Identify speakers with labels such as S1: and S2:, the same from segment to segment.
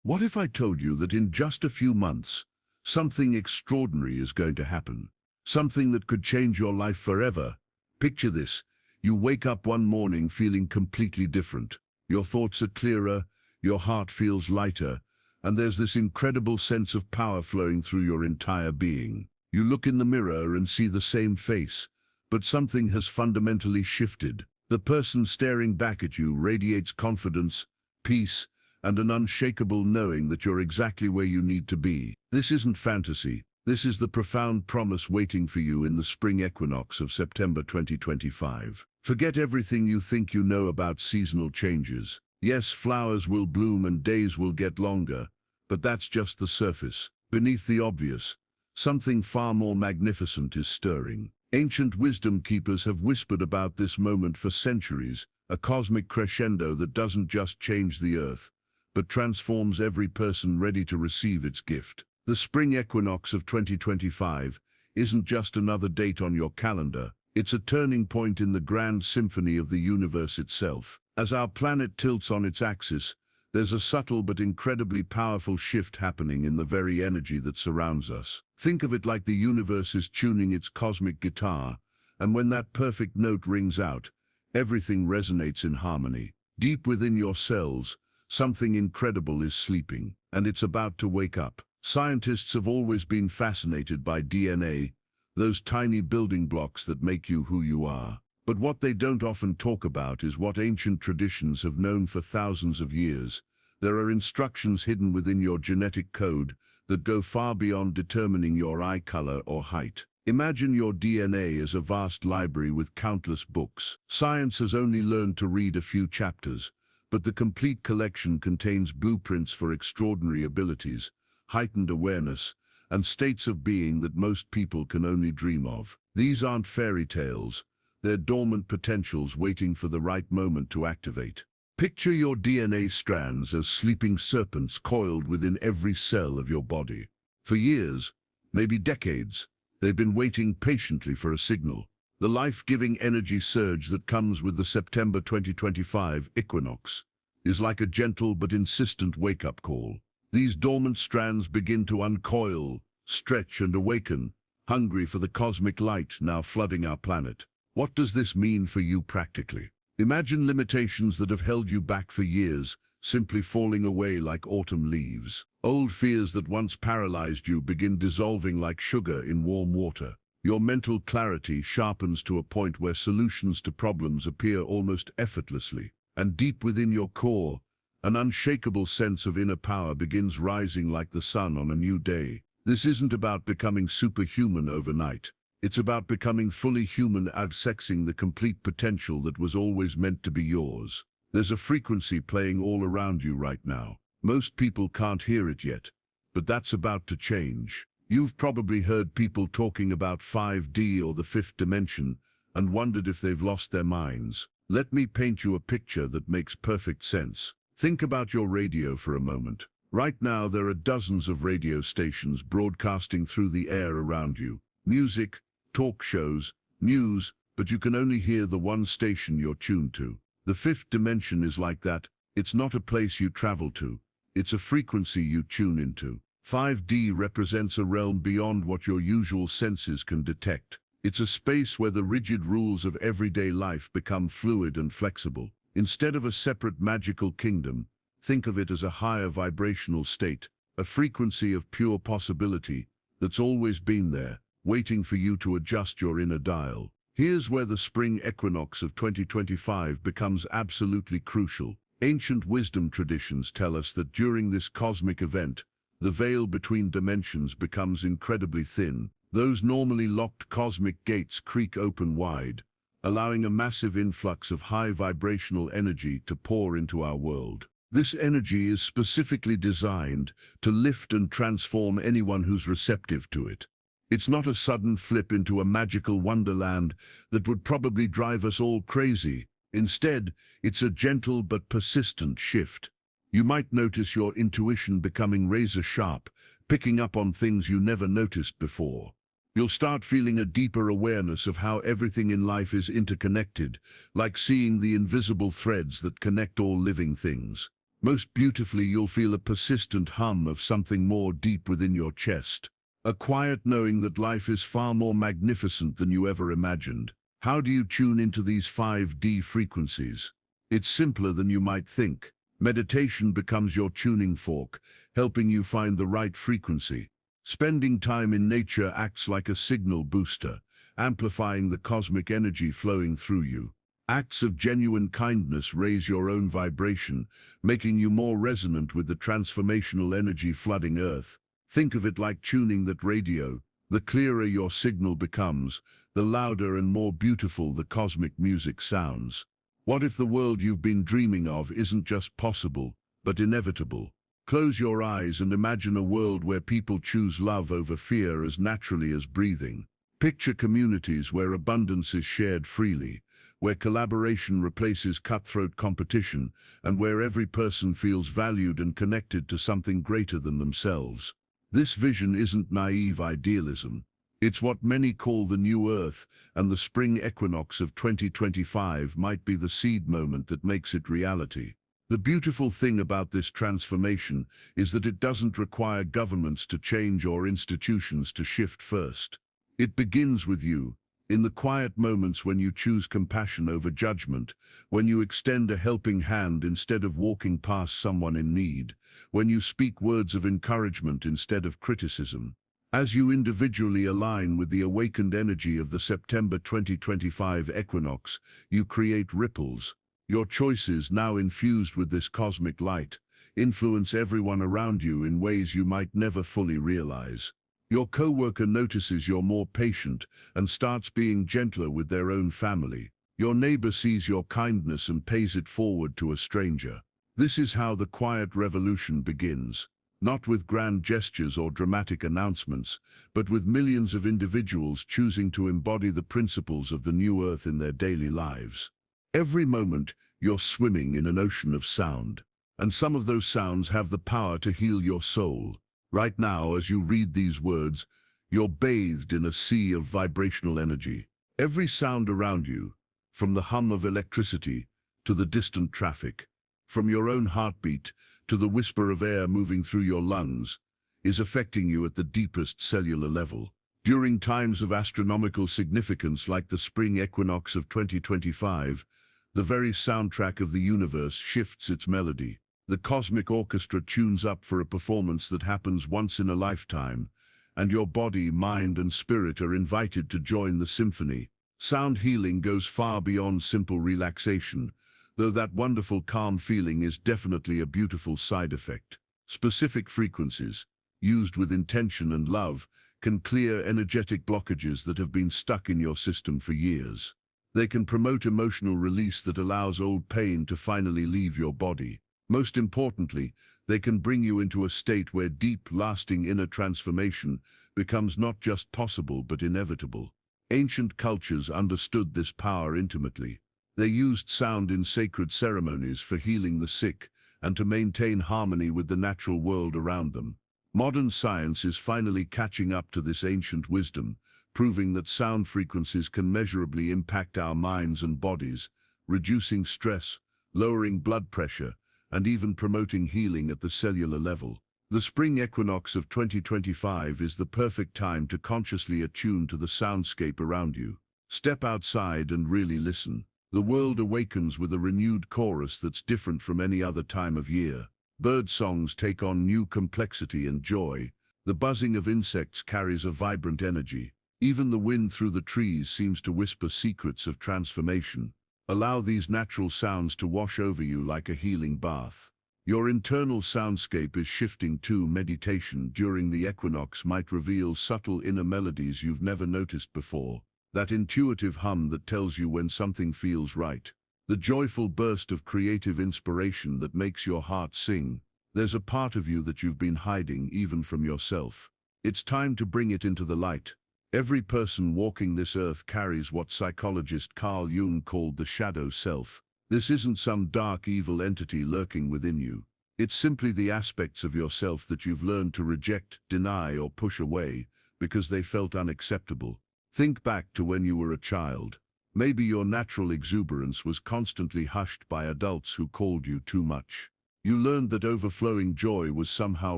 S1: What if I told you that in just a few months, something extraordinary is going to happen? Something that could change your life forever. Picture this. You wake up one morning feeling completely different. Your thoughts are clearer, your heart feels lighter, and there's this incredible sense of power flowing through your entire being. You look in the mirror and see the same face, but something has fundamentally shifted. The person staring back at you radiates confidence, peace, and an unshakable knowing that you're exactly where you need to be. This isn't fantasy. This is the profound promise waiting for you in the spring equinox of September 2025. Forget everything you think you know about seasonal changes. Yes, flowers will bloom and days will get longer, but that's just the surface. Beneath the obvious, something far more magnificent is stirring. Ancient wisdom keepers have whispered about this moment for centuries, a cosmic crescendo that doesn't just change the earth, but transforms every person ready to receive its gift. The spring equinox of 2025 isn't just another date on your calendar. It's a turning point in the grand symphony of the universe itself. As our planet tilts on its axis, there's a subtle but incredibly powerful shift happening in the very energy that surrounds us. Think of it like the universe is tuning its cosmic guitar, and when that perfect note rings out, everything resonates in harmony. Deep within your cells, something incredible is sleeping, and it's about to wake up. Scientists have always been fascinated by DNA, those tiny building blocks that make you who you are. But what they don't often talk about is what ancient traditions have known for thousands of years. There are instructions hidden within your genetic code that go far beyond determining your eye color or height. Imagine your DNA as a vast library with countless books. Science has only learned to read a few chapters, but the complete collection contains blueprints for extraordinary abilities, heightened awareness, and states of being that most people can only dream of. These aren't fairy tales. They're dormant potentials waiting for the right moment to activate. Picture your DNA strands as sleeping serpents coiled within every cell of your body. For years, maybe decades, they've been waiting patiently for a signal. The life-giving energy surge that comes with the September 2025 equinox is like a gentle but insistent wake-up call. These dormant strands begin to uncoil, stretch and awaken, hungry for the cosmic light now flooding our planet. What does this mean for you practically? Imagine limitations that have held you back for years, simply falling away like autumn leaves. Old fears that once paralyzed you begin dissolving like sugar in warm water. Your mental clarity sharpens to a point where solutions to problems appear almost effortlessly. And deep within your core, an unshakable sense of inner power begins rising like the sun on a new day. This isn't about becoming superhuman overnight. It's about becoming fully human, accessing the complete potential that was always meant to be yours. There's a frequency playing all around you right now. Most people can't hear it yet, but that's about to change. You've probably heard people talking about 5D or the fifth dimension and wondered if they've lost their minds. Let me paint you a picture that makes perfect sense. Think about your radio for a moment. Right now, there are dozens of radio stations broadcasting through the air around you. Music, talk shows, news, but you can only hear the one station you're tuned to. The fifth dimension is like that. It's not a place you travel to. It's a frequency you tune into. 5D represents a realm beyond what your usual senses can detect. It's a space where the rigid rules of everyday life become fluid and flexible. Instead of a separate magical kingdom, think of it as a higher vibrational state, a frequency of pure possibility that's always been there, waiting for you to adjust your inner dial. Here's where the spring equinox of 2025 becomes absolutely crucial. Ancient wisdom traditions tell us that during this cosmic event, the veil between dimensions becomes incredibly thin. Those normally locked cosmic gates creak open wide, allowing a massive influx of high vibrational energy to pour into our world. This energy is specifically designed to lift and transform anyone who's receptive to it. It's not a sudden flip into a magical wonderland that would probably drive us all crazy. Instead, it's a gentle but persistent shift. You might notice your intuition becoming razor sharp, picking up on things you never noticed before. You'll start feeling a deeper awareness of how everything in life is interconnected, like seeing the invisible threads that connect all living things. Most beautifully, you'll feel a persistent hum of something more deep within your chest. A quiet knowing that life is far more magnificent than you ever imagined. How do you tune into these 5D frequencies? It's simpler than you might think. Meditation becomes your tuning fork, helping you find the right frequency. Spending time in nature acts like a signal booster, amplifying the cosmic energy flowing through you. Acts of genuine kindness raise your own vibration, making you more resonant with the transformational energy flooding Earth. Think of it like tuning that radio. The clearer your signal becomes, the louder and more beautiful the cosmic music sounds. What if the world you've been dreaming of isn't just possible, but inevitable? Close your eyes and imagine a world where people choose love over fear as naturally as breathing. Picture communities where abundance is shared freely, where collaboration replaces cutthroat competition, and where every person feels valued and connected to something greater than themselves. This vision isn't naive idealism. It's what many call the new Earth, and the spring equinox of 2025 might be the seed moment that makes it reality. The beautiful thing about this transformation is that it doesn't require governments to change or institutions to shift first. It begins with you, in the quiet moments when you choose compassion over judgment, when you extend a helping hand instead of walking past someone in need, when you speak words of encouragement instead of criticism. As you individually align with the awakened energy of the September 2025 equinox, you create ripples. Your choices, now infused with this cosmic light, influence everyone around you in ways you might never fully realize. Your coworker notices you're more patient and starts being gentler with their own family. Your neighbor sees your kindness and pays it forward to a stranger. This is how the quiet revolution begins. Not with grand gestures or dramatic announcements, but with millions of individuals choosing to embody the principles of the new Earth in their daily lives. Every moment, you're swimming in an ocean of sound, and some of those sounds have the power to heal your soul. Right now, as you read these words, you're bathed in a sea of vibrational energy. Every sound around you, from the hum of electricity to the distant traffic, from your own heartbeat to the whisper of air moving through your lungs, is affecting you at the deepest cellular level. During times of astronomical significance like the spring equinox of 2025, the very soundtrack of the universe shifts its melody. The cosmic orchestra tunes up for a performance that happens once in a lifetime, and your body, mind, and spirit are invited to join the symphony. Sound healing goes far beyond simple relaxation, though that wonderful calm feeling is definitely a beautiful side effect. Specific frequencies, used with intention and love, can clear energetic blockages that have been stuck in your system for years. They can promote emotional release that allows old pain to finally leave your body. Most importantly, they can bring you into a state where deep, lasting inner transformation becomes not just possible but inevitable. Ancient cultures understood this power intimately. They used sound in sacred ceremonies for healing the sick and to maintain harmony with the natural world around them. Modern science is finally catching up to this ancient wisdom, proving that sound frequencies can measurably impact our minds and bodies, reducing stress, lowering blood pressure, and even promoting healing at the cellular level. The spring equinox of 2025 is the perfect time to consciously attune to the soundscape around you. Step outside and really listen. The world awakens with a renewed chorus that's different from any other time of year. Bird songs take on new complexity and joy. The buzzing of insects carries a vibrant energy. Even the wind through the trees seems to whisper secrets of transformation. Allow these natural sounds to wash over you like a healing bath. Your internal soundscape is shifting too. Meditation during the equinox might reveal subtle inner melodies you've never noticed before. That intuitive hum that tells you when something feels right. The joyful burst of creative inspiration that makes your heart sing. There's a part of you that you've been hiding even from yourself. It's time to bring it into the light. Every person walking this earth carries what psychologist Carl Jung called the shadow self. This isn't some dark evil entity lurking within you. It's simply the aspects of yourself that you've learned to reject, deny, or push away because they felt unacceptable. Think back to when you were a child. Maybe your natural exuberance was constantly hushed by adults who called you too much. You learned that overflowing joy was somehow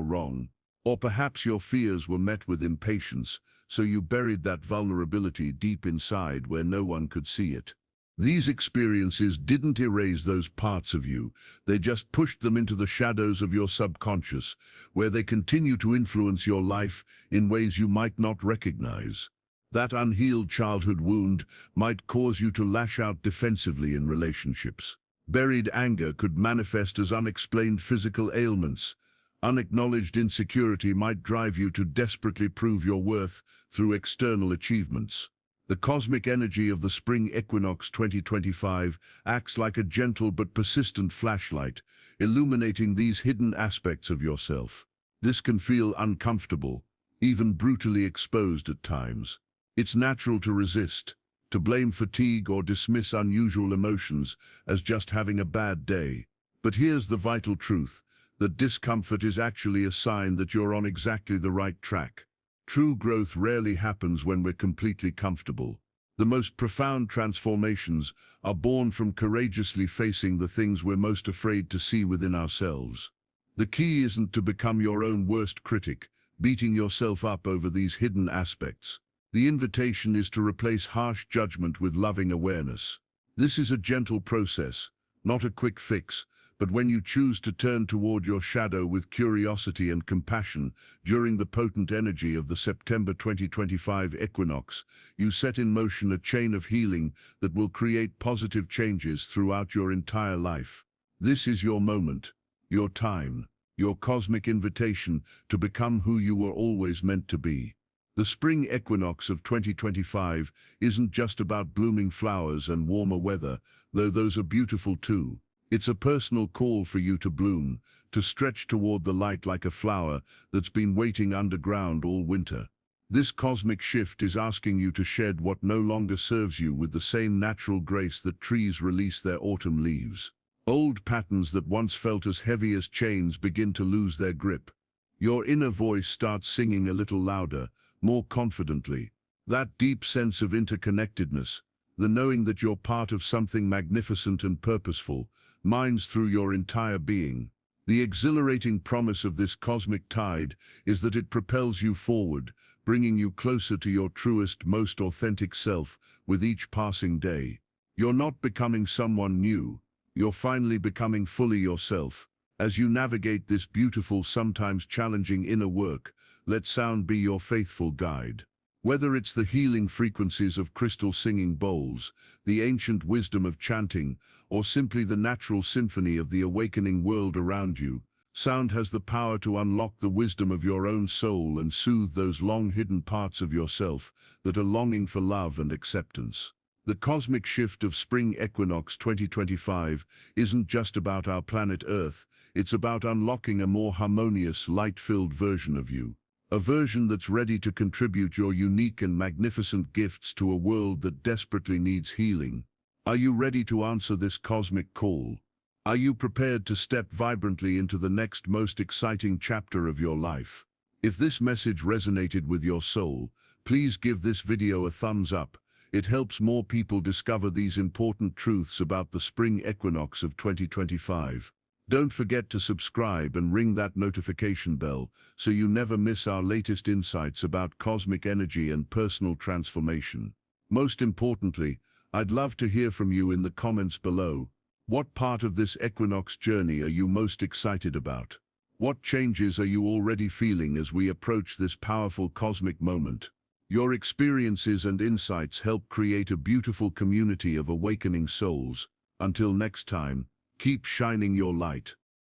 S1: wrong, or perhaps your fears were met with impatience, so you buried that vulnerability deep inside where no one could see it. These experiences didn't erase those parts of you, they just pushed them into the shadows of your subconscious, where they continue to influence your life in ways you might not recognize. That unhealed childhood wound might cause you to lash out defensively in relationships. Buried anger could manifest as unexplained physical ailments. Unacknowledged insecurity might drive you to desperately prove your worth through external achievements. The cosmic energy of the spring equinox 2025 acts like a gentle but persistent flashlight, illuminating these hidden aspects of yourself. This can feel uncomfortable, even brutally exposed at times. It's natural to resist, to blame fatigue or dismiss unusual emotions as just having a bad day. But here's the vital truth, that discomfort is actually a sign that you're on exactly the right track. True growth rarely happens when we're completely comfortable. The most profound transformations are born from courageously facing the things we're most afraid to see within ourselves. The key isn't to become your own worst critic, beating yourself up over these hidden aspects. The invitation is to replace harsh judgment with loving awareness. This is a gentle process, not a quick fix, but when you choose to turn toward your shadow with curiosity and compassion during the potent energy of the September 2025 equinox, you set in motion a chain of healing that will create positive changes throughout your entire life. This is your moment, your time, your cosmic invitation to become who you were always meant to be. The spring equinox of 2025 isn't just about blooming flowers and warmer weather, though those are beautiful too. It's a personal call for you to bloom, to stretch toward the light like a flower that's been waiting underground all winter. This cosmic shift is asking you to shed what no longer serves you with the same natural grace that trees release their autumn leaves. Old patterns that once felt as heavy as chains begin to lose their grip. Your inner voice starts singing a little louder, more confidently. That deep sense of interconnectedness, the knowing that you're part of something magnificent and purposeful, mines through your entire being. The exhilarating promise of this cosmic tide is that it propels you forward, bringing you closer to your truest, most authentic self with each passing day. You're not becoming someone new, you're finally becoming fully yourself. As you navigate this beautiful, sometimes challenging inner work, let sound be your faithful guide. Whether it's the healing frequencies of crystal singing bowls, the ancient wisdom of chanting, or simply the natural symphony of the awakening world around you, sound has the power to unlock the wisdom of your own soul and soothe those long-hidden parts of yourself that are longing for love and acceptance. The cosmic shift of spring equinox 2025 isn't just about our planet Earth, it's about unlocking a more harmonious, light-filled version of you. A version that's ready to contribute your unique and magnificent gifts to a world that desperately needs healing. Are you ready to answer this cosmic call? Are you prepared to step vibrantly into the next most exciting chapter of your life? If this message resonated with your soul, please give this video a thumbs up. It helps more people discover these important truths about the spring equinox of 2025. Don't forget to subscribe and ring that notification bell so you never miss our latest insights about cosmic energy and personal transformation. Most importantly, I'd love to hear from you in the comments below. What part of this equinox journey are you most excited about? What changes are you already feeling as we approach this powerful cosmic moment? Your experiences and insights help create a beautiful community of awakening souls. Until next time, keep shining your light.